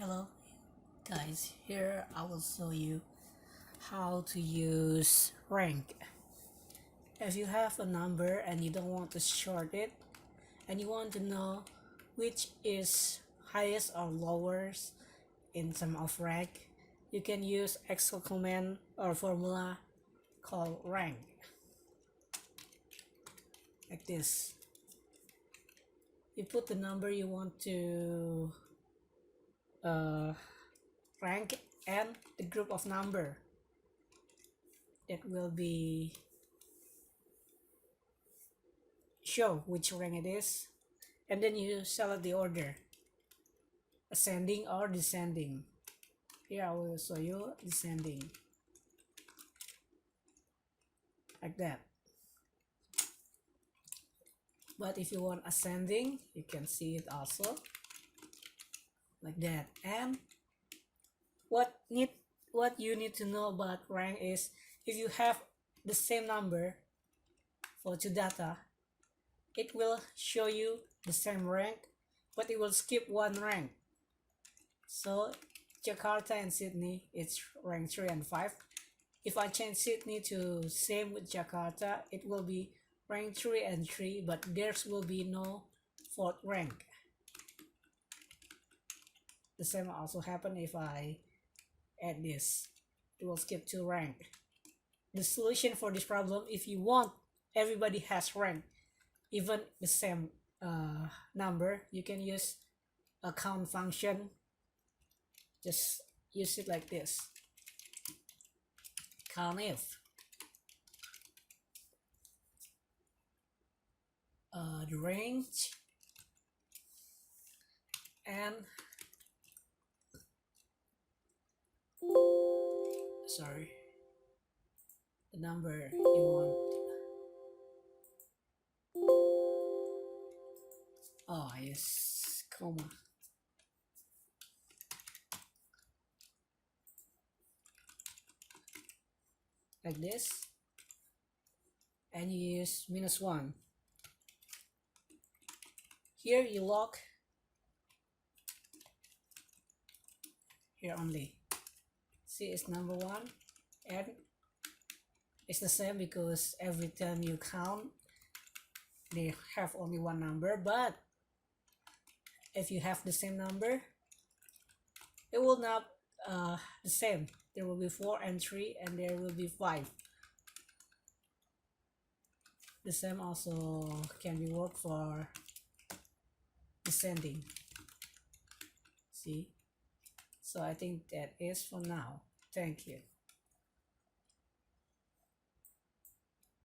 Hello guys, here I will show you how to use rank. If you have a number and you don't want to short it and you want to know which is highest or lowest in terms of rank, you can use Excel command or formula called rank like this. You put the number you want to rank and the group of number that will be show which rank it is, and then you select the order, ascending or descending. Here I will show you descending like that, but if you want ascending you can see it also like that. And what you need to know about rank is if you have the same number for two data, it will show you the same rank, but it will skip one rank. So Jakarta and Sydney, it's rank 3 and 5. If I change Sydney to same with Jakarta, it will be rank 3 and 3, but there will be no fourth rank. The same also happen if I add this, it will skip 2 rank. The solution for this problem, if you want everybody has rank, even the same number, you can use a count function. Just use it like this, COUNTIF the range and the number you want. Yes, comma like this, and you use -1. Here you lock here only. See, it's number 1, and it's the same because every time you count they have only one number. But if you have the same number, it will not the same. There will be 4 and 3, and there will be 5. The same also can be worked for descending. See, so I think that is for now. Thank you.